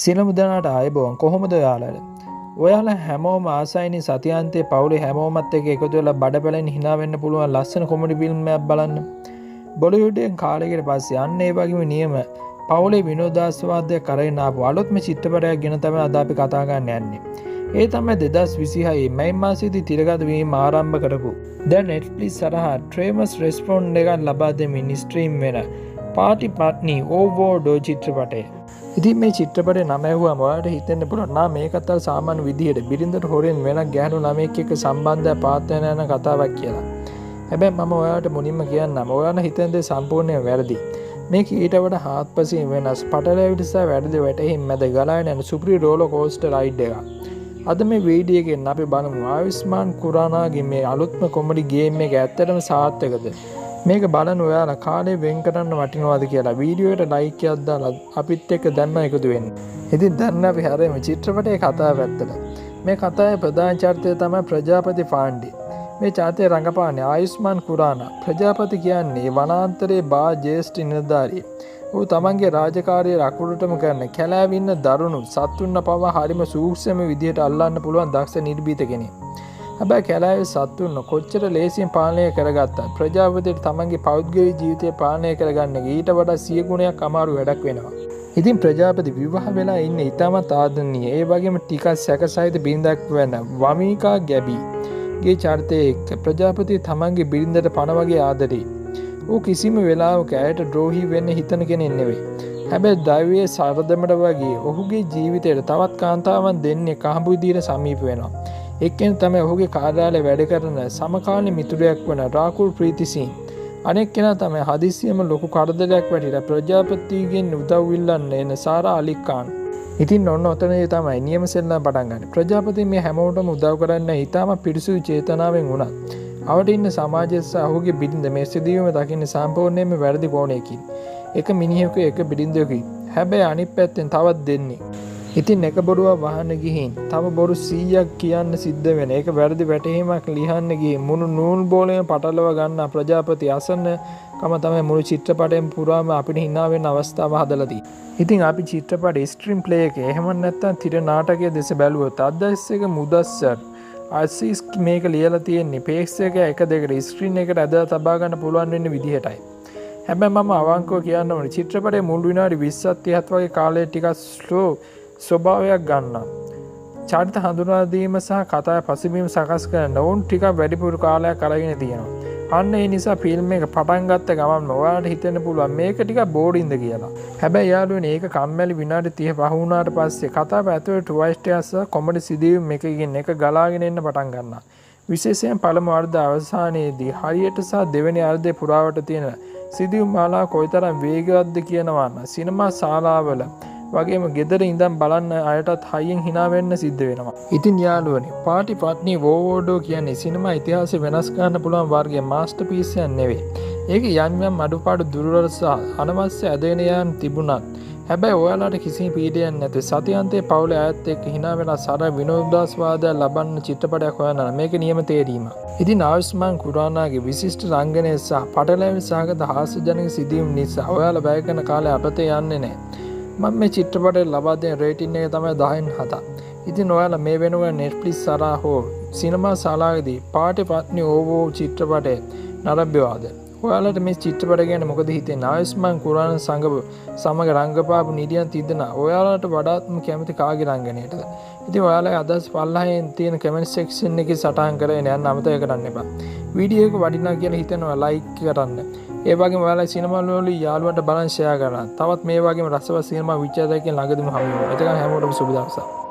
සියලුම දෙනාට ආයුබෝවන්. කොහොමද ඔයාලට? ඔයාලා හැමෝම ආසයිනේ සතියාන්තයේ පවුලේ හැමෝමත් එක්ක එකතු වෙලා බඩපැලෙන් hina වෙන්න පුළුවන් ලස්සන කොමඩි ෆිල්ම් එකක් බලන්න. බොලිවුඩ්ෙන් කාලයකට පස්සේ අන්න ඒ වගේම නියම පවුලේ විනෝදාස්වාදයක් කරගෙන ආපු අලුත්ම චිත්‍රපටයක් ගැන තමයි අද අපි කතා කරන්න යන්නේ. ඒ තමයි 2026 මැයි මාසයේදී තිරගත වීම ආරම්භ කරපු දැන් Netflix සරහා ට්‍රේමස් රෙස්පොන්ඩ් එකක් ලබා දෙමින් ස්ට්‍රීම් වෙන පාටි පට්නි ඕවර්ඩෝ චිත්‍රපටය. ඉතින් මේ චිත්‍රපටේ නම ඇහුවම ඔයාලට හිතෙන්න පුළුවන් නා මේකත් අර සාමාන්‍ය විදිහට බිරිඳට හොරෙන් වෙනක් ගැහණු ළමයෙක් එක්ක සම්බන්ධයක් පාත්වන යන කතාවක් කියලා. හැබැයි මම ඔයාලට මුලින්ම කියන්නම් ඔයාලා හිතන දේ සම්පූර්ණයෙන් වැරදි. මේක ඊට වඩා හාත්පසින් වෙනස් පටලැවිලි සහ වැරදි වැටහිම් මැද ගලාගෙන යන සුපිරි රෝලර් කෝස්ටර් රයිඩ් එකක්. අද මේ වීඩියෝ එකෙන් අපි බලමු ආයුෂ්මාන් කුරානාගේ මේ අලුත්ම කොමඩි ගේම් එක ඇත්තටම සාර්ථකද? මේක බලන ඔයාලා කාලේ වෙන් කරන්න වටිනවද කියලා වීඩියෝ එකට ලයික් එකක් දාලා අපිත් එක්ක දැන්ම එකතු වෙන්න. ඉතින් දැන් අපි හැරෙමු චිත්‍රපටයේ කතාව පැත්තට. මේ කතාවේ ප්‍රධාන චරිතය තමයි ප්‍රජාපති පාණ්ඩේ. මේ චරිතය රඟපාන්නේ ආයුෂ්මාන් කුරානා. ප්‍රජාපති කියන්නේ වනාන්තරයේ බා ජ්‍යෙෂ්ඨ නිලධාරියෙක්. ඌ තමන්ගේ රාජකාරිය අකුරටම කරන කැලෑවේ ඉන්න දරුණු සත්තුන්න පවා හරිම සූක්ෂම විදියට අල්ලන්න පුළුවන් දක්ෂ නිර්භීත කෙනෙක්. හැබැයි කැලෑවේ සත්තුන්න කොච්චර ලේසියෙන් පාලනය කරගත්තත් ප්‍රජාපතිට තමන්ගේ පෞද්ගලික ජීවිතය පාලනය කරගන්න ඊට වඩා 100 ගුණයක් අමාරු වැඩක් වෙනවා. ඉතින් ප්‍රජාපති විවාහ වෙලා ඉන්නේ ඉතාමත් ආදරණීය. ඒ වගේම ටිකක් සැකසහිත බිරිඳක් වෙන වමිකා ගැබිගේ චරිතයේ එක්ක ප්‍රජාපති තමන්ගේ බිරිඳට පණ වගේ ආදරේ. ඌ කිසිම වෙලාවක ඇයට ද්‍රෝහී වෙන්න හිතන කෙනෙක් නෙවෙයි. හැබැයි දෛවයේ සරදමට වගේ ඔහුගේ ජීවිතයට තවත් කාන්තාවන් දෙන්නේ කහඹු විදියට සමීප වෙනවා. එක්කෙනෙක් තමයි ඔහුගේ කාර්යාලයේ වැඩ කරන සමකාලීන මිතුරයෙක් වන රාකුල් ප්‍රීතිසිං. අනෙක් කෙනා තමයි හදිස්සියම ලොකු කරදරයක් වැටිලා ප්‍රජාපතිගෙන් උදව් ඉල්ලන්න එන සාරා අලි ඛාන්. ඉතින් ඔන්න ඔතනදී තමයි නියම සෙල්ලම් පටන් ගන්න. ප්‍රජාපති මේ හැමෝටම උදව් කරන්න ඊටම පිරිසුදු චේතනාවෙන් වුණා. අවට ඉන්න සමාජය සහ ඔහුගේ බිරිඳ මේ සිදුවීම දකින්නේ සම්පූර්ණයෙන්ම වැරදි කෝණයකින්. එක මිනිහෙකු එක බිරිඳෙකුයි. හැබැයි අනිත් පැත්තෙන් තවත් දෙන්නේ. ඉතින් එක බොරුවක් වහන්න ගිහින් තව බොරු 100ක් කියන්න සිද්ධ වෙන. ඒක වැරදි වැටහීමක් ලියන්න ගිහින් මුළු නූල් බෝලෙම පටලව ගන්න ප්‍රජාපති අසන්නකම තමයි මුළු චිත්‍රපටයෙන් පුරාම අපිට hina වෙන අවස්ථාව හදලා තියෙන්නේ. ඉතින් අපි චිත්‍රපටයේ ස්ට්‍රීම් ප්ලේ එකේ එහෙම නැත්නම් තිර නාටකයේ දෙස බැලුවොත් අද්දස් එක මුදස්සර් ආසිස් මේක ලියලා තියෙන්නේ පේස් එක 1-2කට ස්ක්‍රීන් එකට ඇදලා තබා ගන්න පුළුවන් වෙන විදිහටයි. හැබැයි මම අවංකව කියන්න ඕනේ චිත්‍රපටයේ මුල් විනාඩි 20ත් 30ත් වගේ කාලේ ටිකක් ස්ලෝ ස්වභාවයක් ගන්නවා. චරිත හඳුනා දීම සහ කතාවේ පසුබිම සකස් කරන උන් ටිකක් වැඩිපුර කාලයක් අරගෙන තියෙනවා. අන්න ඒ නිසා ෆිල්ම් එක පටන් ගත්ත ගමන්ම ඔයාලට හිතෙන්න පුළුවන් මේක ටිකක් බෝරින්ද කියලා. හැබැයි යාළුවනේ ඒක කම්මැලි විනාඩි 30 පහ වුණාට පස්සේ කතාව ඇතුළේ ට්විස්ට් එකක් සහ කොමඩි සිදුවීම් එකකින් එක ගලාගෙන එන්න පටන් ගන්නවා. විශේෂයෙන් පළමු අර්ධ අවසානයේදී හරියට සහ දෙවෙනි අර්ධයේ පුරාවට තියෙන සිදුවීම් මාලාව කොයිතරම් වේගවත්ද කියනවා නම් සිනමා ශාලාවල වගේම ගෙදර ඉඳන් බලන්න අයටත් හයියෙන් hina වෙන්න සිද්ධ වෙනවා. ඉතින් යාළුවනේ පාටි පට්නි ඕවර්ඩෝ කියන්නේ සිනමා ඉතිහාසය වෙනස් කරන්න පුළුවන් වර්ගයේ මාස්ටර්පීස් එකක් නෙවෙයි. ඒක යම් යම් අඩුපාඩු දුර්වල සහ අනවශ්‍ය ඇදගෙන යාම් තිබුණත් හැබැයි ඔයාලට කිසිම පීඩයක් නැති සතියන්තයේ පවුලේ අයත් එක්ක hina වෙලා සර විනෝදාස්වාදය ලබන්න චිත්‍රපටයක් හොයනවා. මේක නියම තේරීම. ඉතින් ආයුෂ්මාන් කුරානාගේ විශිෂ්ට රංගනය සහ පටලැවිලි සහගත හාස්‍යජනක සිදුවීම් නිසා ඔයාලා වැය කරන කාලේ අපතේ යන්නේ නැහැ. මම මේ චිත්‍රපටය ලබා දෙන රේටින් එක තමයි 10න් 7. ඉතින් ඔයාලා මේ වෙනකොට Netflix සරහා හෝ සිනමා ශාලාවේදී පාටි පට්නි ඕවෝ චිත්‍රපටය නරඹවද? ඔයාලට මේ චිත්‍රපටය ගැන මොකද හිතෙන්නේ? ආයුෂ්මාන් කුරානා සමග රංගපාපු නිදියන් තිදෙනා ඔයාලට වඩාත්ම කැමති කාගේ රංගනයටද? ඉතින් ඔයාලගේ අදහස් පල්ලෙහින් තියෙන කමෙන්ට් සෙක්ෂන් එකේ සටහන් කරගෙන යන්න අමතක කරන්න එපා. වීඩියෝ එක වටිනා කියලා හිතෙනවා ලයික් කරන්න. ඒ වගේම ඔයාලා සිනමා වල යාළුවන්ට බලන් ෂෙයා කරන්න. තවත් මේ වගේම රසවත් සිනමා විචාරකයන් ළඟදීම හමු වෙනවා. එතකන් හැමෝටම සුබ දවසක්.